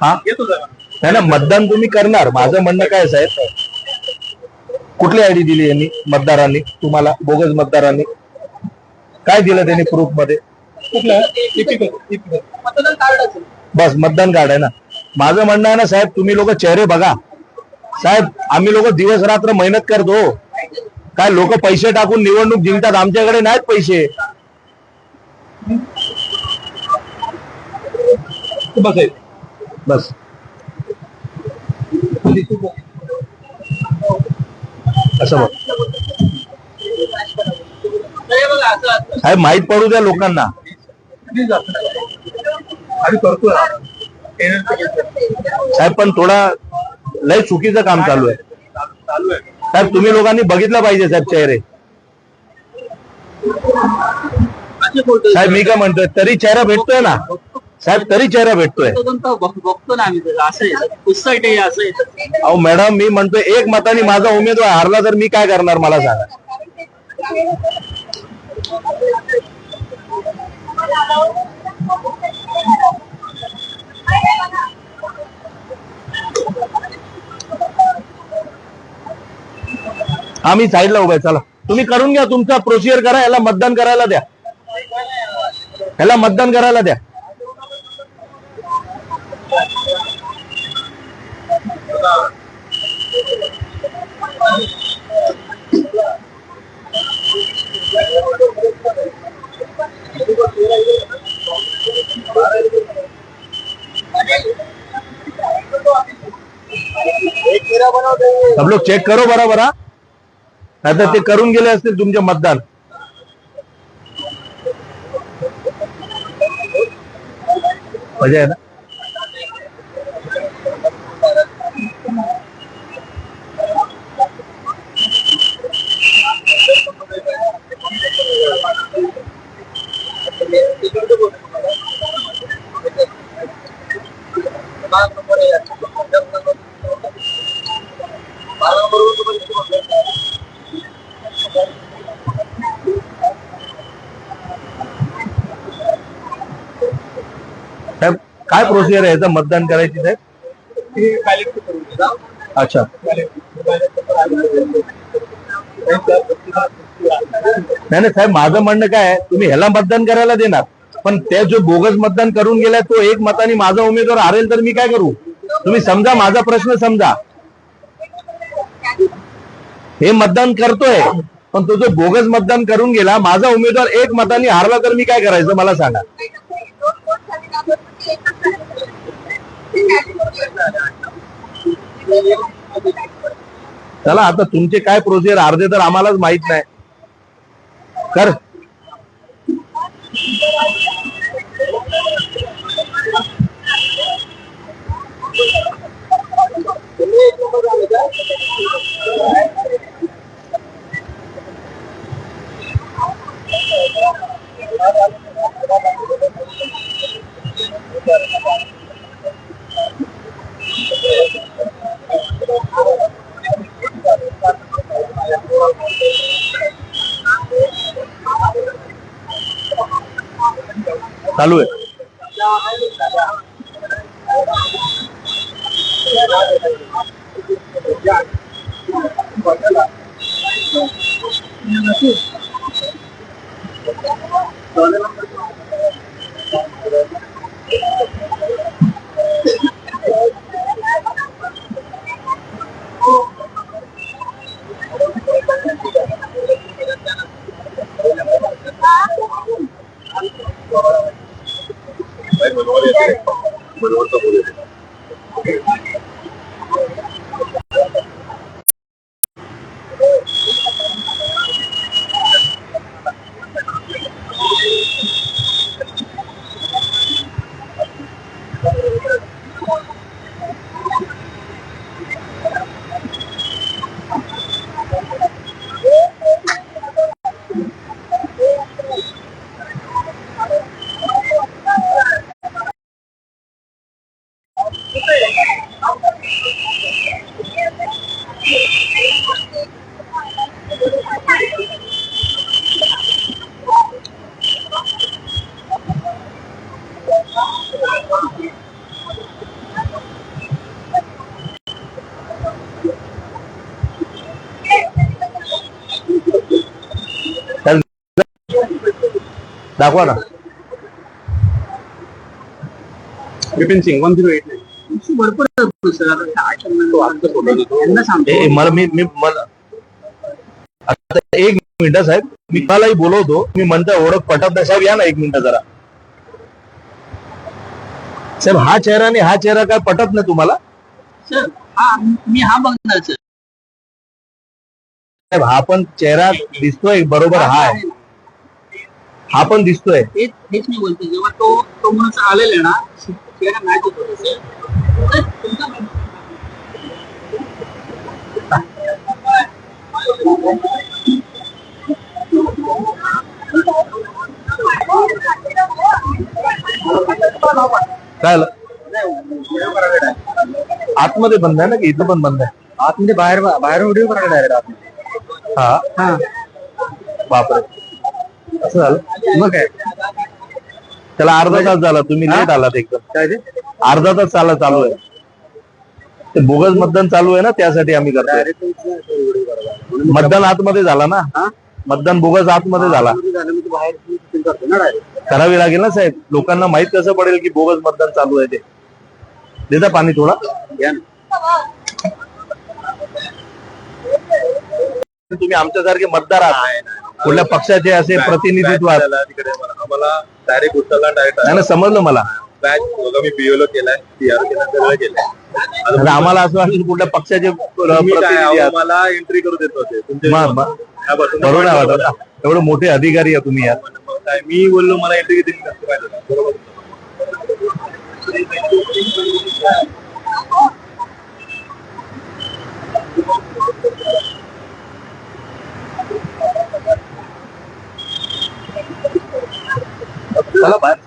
हा नाही ना, मतदान तुम्ही करणार. माझं म्हणणं काय साहेब, कुठली आयडी दिली यांनी मतदारांनी तुम्हाला? बोगस मतदारांनी काय दिलं त्यांनी प्रूफ मध्ये? बस मतदान कार्ड आहे ना. माझं म्हणणं आहे ना साहेब, तुम्ही लोक चेहरे बघा साहेब. आम्ही लोक दिवस रात्र मेहनत करतो. काय लोक पैसे टाकून निवडणूक जिंकतात, आमच्याकडे नाहीत पैसे. बस असं बघ साहेब, माहित पडू द्या लोकांना. साहेब पण थोडा लय चुकीचं काम चालू आहे साहेब. तुम्ही लोकांनी बघितलं पाहिजे साहेब चेहरे. साहेब मी काय म्हणतोय, तरी चेहरा भेटतोय ना साहेब, तरी चेहरा भेटतोय. बघतो ना आम्ही असं. अहो मॅडम, मी म्हणतोय एक मताने माझा उमेदवार हारला तर मी काय करणार मला सांगा. आम्ही साईडला उभा आहे. चला तुम्ही करून घ्या, तुमचा प्रोसिजर करा. याला मतदान करायला द्या, याला मतदान करायला द्या. सब लोग चेक करो बराबर. हा नाहीतर ते करून गेले असतील तुमचे मतदान. मजा आहे ना. साहेब काय प्रोसिजर आहे याचं मतदान करायची साहेब? अच्छा, नाही साहेब, माझं म्हणणं काय आहे, तुम्ही ह्याला मतदान करायला देणार, पण ते जो बोगस मतदान करून गेलाय तो एक मताने माझा उमेदवार हारेल तर मी काय करू? तुम्ही समजा, माझा प्रश्न समजा. हे मतदान करतोय, पण तो जो बोगस मतदान करून गेला, माझा उमेदवार एक मताने हारला तर मी काय करायचं मला सांगा. चला आता तुमचे काय प्रोसिजर अर्धे तर आम्हालाच माहित नाही. कर चालू आहे. दाखवा ना. बिपिन सिंग 1089. भरपूर आहे सर. आता काय करणार? यांना सांगतो. मला आता एक मिनिट साहेब, मी मलाही बोलवतो. मी म्हणतो ओळख पटत नाही साहेब, या ना एक मिनिट जरा. साहेब हा चेहरा आणि हा चेहरा काय पटत नाही तुम्हाला? सर मी हा बघणार सर. साहेब हा पण चेहरा दिसतोय बरोबर, हा पण दिसतोय. हेच मी बोलतो. जेव्हा तो माणूस आलेला ना, चेहरा मॅच होतो सर. काय झालं? आतमध्ये बंद आहे ना की इथं पण बंद आहे? आतमध्ये बाहेर व्हिडिओ करायला डायरेक्ट आतमध्ये. हा बापरे, असं झालं. मग काय त्याला अर्धा तास झाला, तुम्ही लेट आलात एकदम. काय ते? अर्धा तास चालू आहे. ते बोगस मतदान चालू आहे ना, त्यासाठी आम्ही करतोय. मतदान आतमध्ये झाला ना, मतदान बोगस आतमध्ये झाला. करावी लागेल ना साहेब, लोकांना माहित कसं पडेल की बोगस मतदान चालू आहे ते. देता पाणी थोडा. तुम्ही आमच्यासारखे मतदार आहात, कुठल्या पक्षाचे असे प्रतिनिधित्व तिकडे आम्हाला डायरेक्ट उचलला नाही ना, समजलं मला. मी पीओलो केलाय, पीआर केला, सगळं केलंय. आता आम्हाला असं वाटलं कुठल्या पक्षाचे प्रतिनिधी आहात. मला एंट्री करू देत होते बरोबर आहे वाटत. एवढे मोठे अधिकारी आहे तुम्ही यात. मी बोललो मला एंट्री किती बरोबर. चला बाहेर.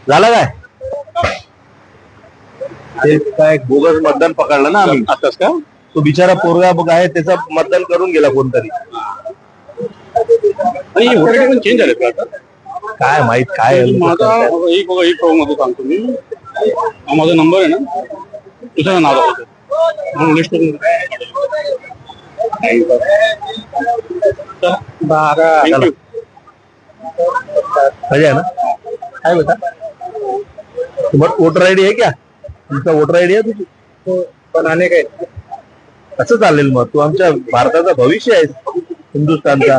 झालं काय? ते काय बोगस मतदान पकडलं ना आम्ही आताच का. तो बिचारा पोरगा बघ आहे, त्याचं मतदान करून गेला कोणतरी. पण चेंज झाले का आता? काय माहित काय माझा एक मध्ये सांगतो मी. माझा नंबर आहे ना, दुसरं नाव आहे म्हणून लिस्ट करून थँक्यू. मजा आहे ना. काय बेटा, तुम्हाला वोटर आयडी आहे क्या? तुमचा वोटर आयडी आहे तुझी? पण अनेक आहेत. कसं चालेल मग? तू आमच्या भारताचा भविष्य आहेस, हिंदुस्थानचा.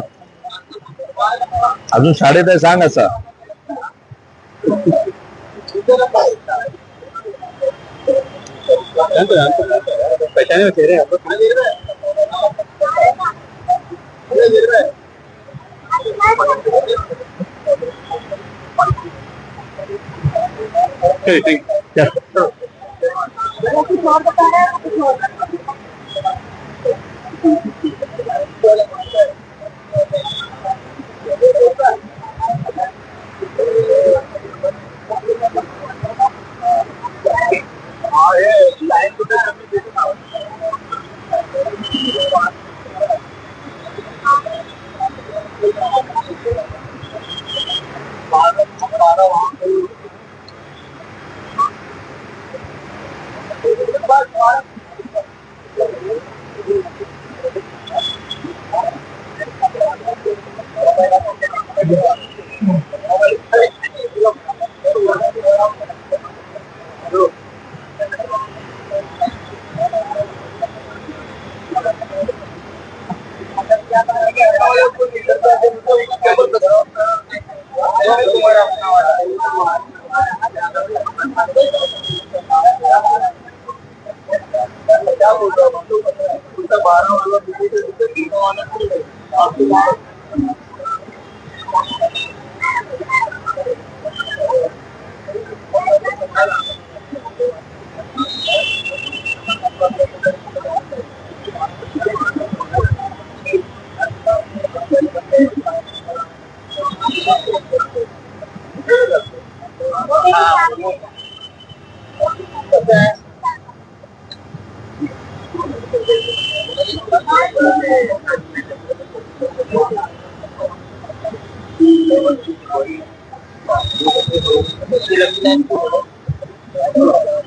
अजून शाळेत आहे, सांग असा. पहचाने चेहरे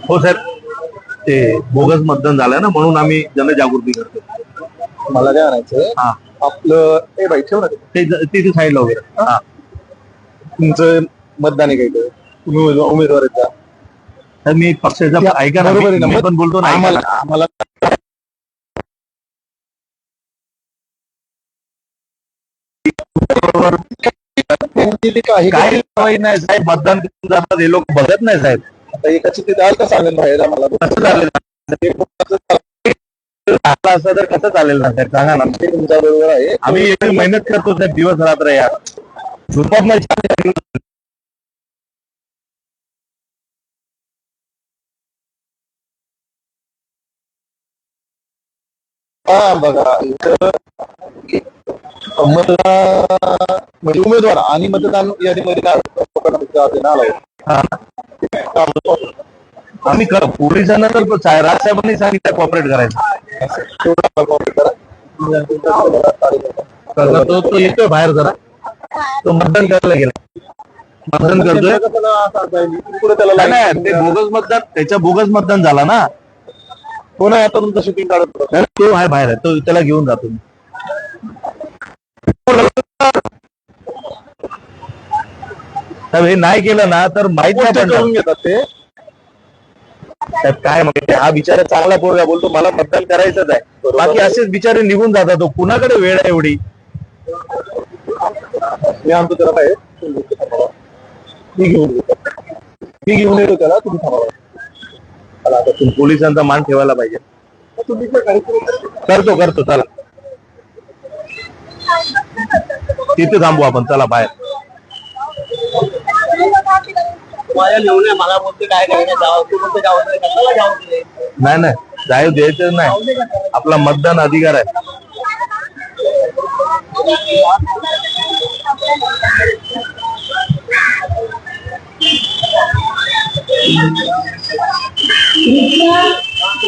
हो सर. ते बोगस मतदान झालं ना, म्हणून आम्ही जनजागृती करतो. मला काय म्हणायचं हा आपलं ए बाई ठेव ना ते. तिथे साईडला वगैरे. हा तुमचं मतदान आहे काय तुम्ही उमेदवार आहेत का? तर मी पक्षाचा ऐका ना, बरोबर आहे ना, मी पण बोलतो ना, ऐका ना. आम्हाला काही काही माहित नाही साहेब, मतदान करून जातात हे लोक बघत नाही साहेब. आता एकाची ते द्याल का सांगेल बाहेर आम्हाला कसं चालेल असं तर कसं चालेल ना साहेब, सांगा ना. ते तुमच्या बरोबर आहे. आम्ही एवढी मेहनत करतो साहेब, दिवस रात्र यार, झोपत नाही. हा बघा इथं मतदान म्हणजे उमेदवार आणि मतदान यादीमध्ये नाव आहे. आम्ही पोलिसांना तर राजसाहेबांनी सांगितलं कॉपरेट करायचं. तो येतोय बाहेर जरा, तो मतदान करायला गेला, मतदान करतोय. त्याला नाही, ते बोगस मतदान, त्याच्या बोगस मतदान झाला ना. कोण आहे आता तुमचं शूटिंग काढत होता? तो आहे बाहेर आहे, तो त्याला घेऊन जातो मी. तर हे नाही केलं ना तर माहित नाही करून पडणार. घेतात ते. साहेब काय म्हणजे हा बिचारा चांगला पोरगा बोलतो मला मतदान करायचंच आहे, बाकी असेच बिचारे निघून जातात. तो कुणाकडे वेळ आहे एवढी? मी आणतो त्याला बाहेर, मी घेऊन येतो त्याला, तुम्ही थांबा. आता तुम्ही पोलिसांचा मान ठेवायला पाहिजे. करतो चला, तिथे थांबू आपण, चला बाहेर. माझ्या नेऊन मला बोलते काय करायचं, जाऊ तू बोलते जाऊ दे, कशाला जाऊ दे. नाही जाऊ द्यायचं नाही, आपला मतदान अधिकार आहे.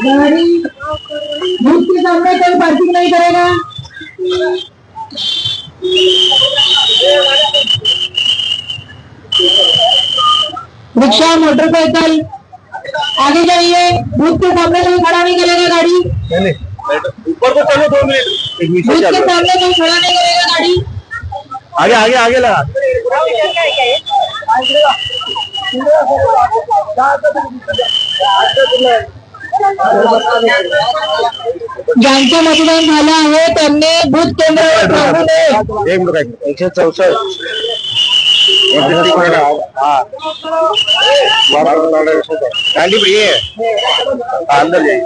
गाड़ी बूथ के सामने कोई पार्किंग नहीं करेगा। रिक्शा मोटरसाइकिल आगे जाइए, बूथ के सामने कोई खड़ा नहीं करेगा गाड़ी। नहीं ऊपर को चलो 2 मिनट, एक बूथ विषय के चल रहा सामने कोई खड़ा नहीं करेगा गाड़ी। है. आगे लगा. ज्यांचं मतदान झालं आहे त्यांनी बूथ केंद्रावर थांबू नये. एक मिनट 164. गाड़ी बढ़िया है, अंदर जाइए.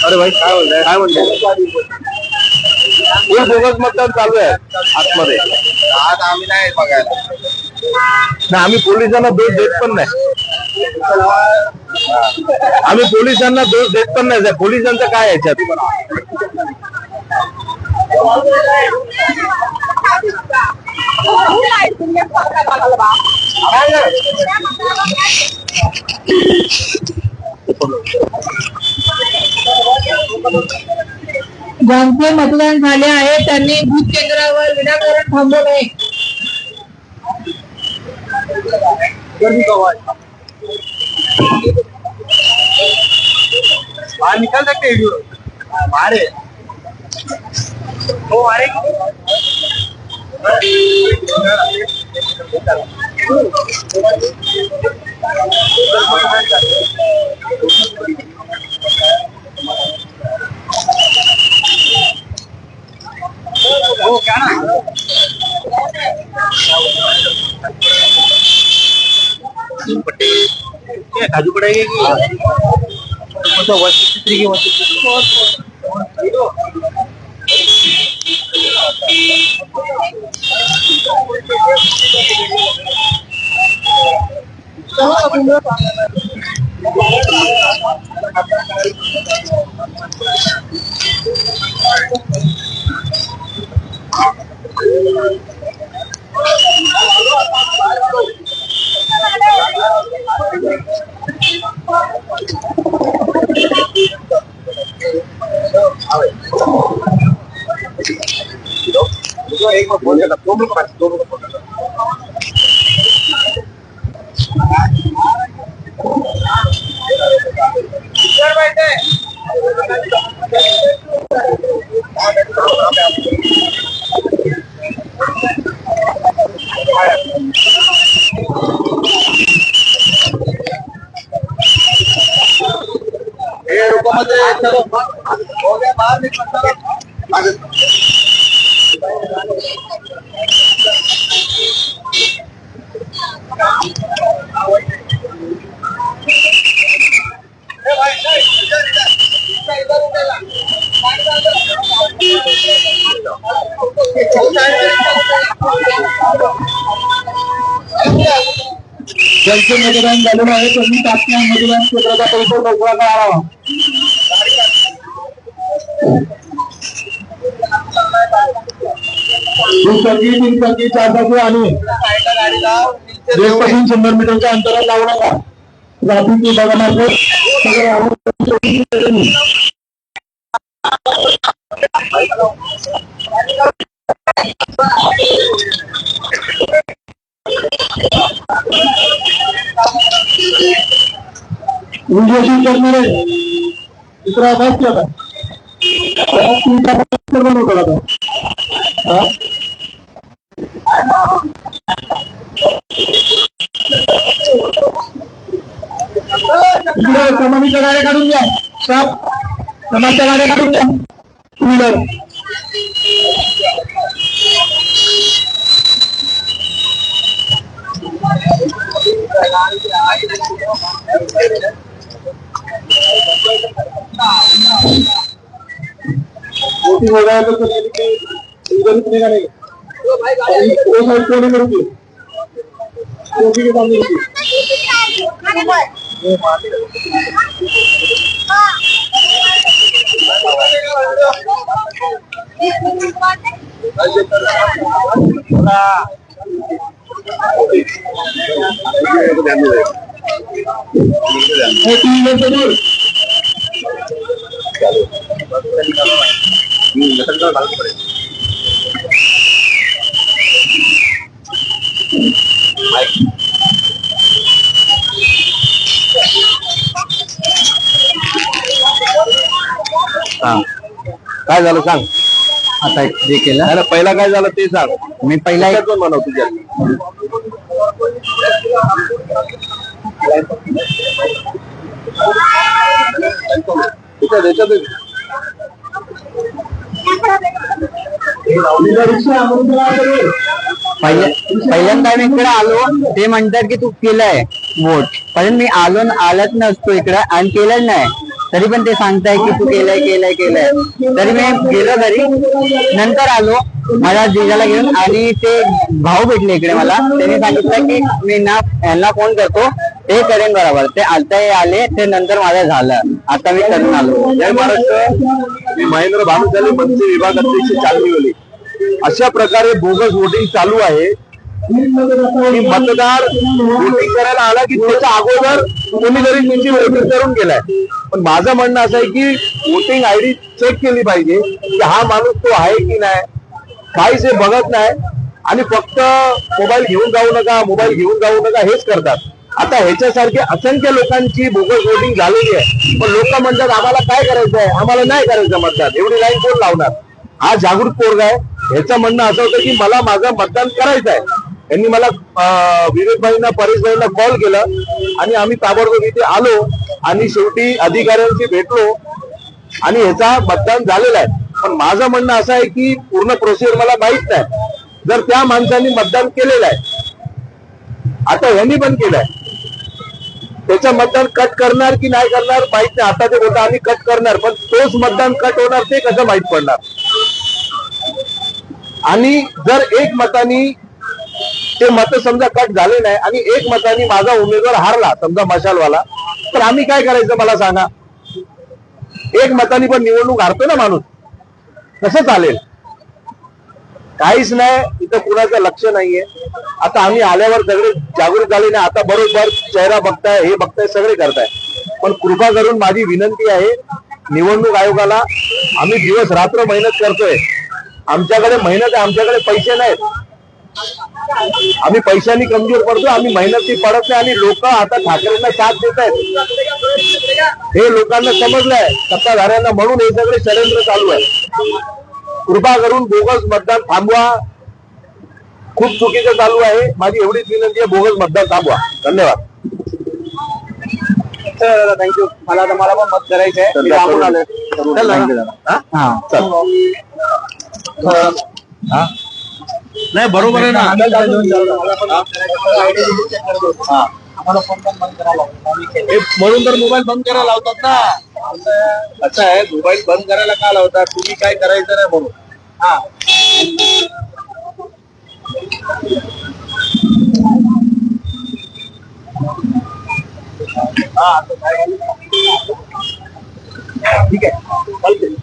अरे भाई काय म्हणते फुल बोगस मतदान चालू आहे आतमध्ये. आज आम्ही नाही बघायला. ना आम्ही पोलिसांना दोष देत पण नाही, आम्ही पोलिसांना दोष देत पण नाही. पोलिसांचं काय याच्यात? ज्यांचे मतदान झाले आहे त्यांनी बूथ केंद्रावर विनाकारण थांबू नये. बाहर निकल सकते हैं बाहर है वो आ वो क्या ना काजू पड़ेगी कि 163 की 1 मध्ये चलो हो गया बाहर निकल चलो आगे ज्यांचे मतदान झालेलं आहे त्यांनी तात्काळ मतदान केंद्राचा परिसर मोकळा करावा. दुचाकी, तीनचाकी, चारचाकी आणि देशपासून 100 मीटरच्या अंतरात लावणारा ट्रॅफिक विभागामार्फत इंजेक्शन करणारे दुसरा अभ्यास केला समाधीच्या गाड्या काढून द्या. साप समाजच्या गाड्या काढून द्या. टू व्हीलर मोठी वगैरह तो करने के इधर इतने का नहीं वो साइड कोने में रुकिए टोपी के सामने रुकिए काय झालं सांग. आता जे केलं अरे पहिला काय झालं ते सांग. मी पहिला एक कोण म्हणव तुझ्या पहिल्यांदा मी इकडे आलो ते म्हणतात की तू केलंय वोट पण मी आलत नसतो इकडे आणि केलं नाही तरी पण ते सांगताय की तू केलंय तरी मी गेलो घरी नंतर आलो माझ्या जिजाला घेऊन आणि ते भाऊ भेटले इकडे मला त्यांनी सांगितलं की मी यांना फोन करतो ते करेन बरोबर ते आले ते नंतर माझं झालं आता मी करून आलो. जय महाराष्ट्र. मी महेंद्र भानुशाली मंत्री विभाग अध्यक्ष चालविवली. अशा प्रकारे बोगस वोटिंग चालू आहे की मतदार वोटिंग करायला आला की त्याच्या अगोदर कोणीतरी त्याची वोटिंग करून गेलाय. पण माझं म्हणणं असं आहे की वोटिंग आयडी चेक केली पाहिजे की हा माणूस तो आहे की नाही. काहीच हे बघत नाही आणि फक्त मोबाईल घेऊन जाऊ नका हेच करतात. आता ह्याच्यासारखे असंख्य लोकांची बोगस वोटिंग झालेली आहे पण लोक म्हणतात आम्हाला काय करायचं आहे आम्हाला नाही करायचं मतदान एवढी लाईन कोण लावणार. हा जागृत पोरगा आहे. ह्याचं म्हणणं असं होतं की मला माझं मतदान करायचं आहे. यांनी मला विवेकभाईंना परेशभाईंना कॉल केलं आणि आम्ही ताबडतोब इथे आलो आणि शेवटी अधिकाऱ्यांशी भेटलो आणि ह्याचा मतदान झालेला आहे. पण माझं म्हणणं असं आहे की पूर्ण प्रोसिजर मला माहित नाही. जर त्या माणसांनी मतदान केलेलं आहे आता यांनी पण केलंय त्याचं मतदान कट करणार की नाही करणार माहित नाही. आता ते बोलतात आम्ही कट करणार पण तोच मतदान कट होणार ते कसं माहित पडणार. आणि जर एक मतानी ते मत समजा कट झाले नाही आणि एक मतानी माझा उमेदवार हारला समजा मशालवाला तर आम्ही काय करायचं मला सांगा. एक मतानी पण निवडणूक हारतो ना माणूस कसं चालेल. काहीच नाही इथं कुणाचं लक्ष नाहीये. आता आम्ही आल्यावर सगळे जागृत झाले नाही. आता बरोबर चेहरा बघताय हे बघताय सगळे करताय पण कृपा करून माझी विनंती आहे निवडणूक आयोगाला आम्ही दिवस रात्र मेहनत करतोय. आमच्याकडे मेहनत आहे आमच्याकडे पैसे नाहीत. आम्ही पैशांनी कमजोर पडतो आम्ही मेहनती पडत नाही आणि लोक आता ठाकरेंना साथ देत आहेत हे लोकांना समजलंय सत्ताधाऱ्यांना म्हणून हे सगळे षडयंत्र चालू आहे. कृपा करून बोगस मतदान थांबवा. खूप चुकीचं चालू आहे. माझी एवढीच विनंती आहे बोगस मतदान थांबवा. धन्यवाद. थँक्यू. मला पण मत करायचं आहे. मी लांबून आलोय. चल दादा. हा? हा? नाही बरोबर आहे ना. हा. हे म्हणून तर मोबाईल बंद करायला लावतात ना. असं आहे, मोबाईल बंद करायला का लावतात? तुम्ही काय करायचं नाही म्हणून. हा. ठीक आहे. चालतंय.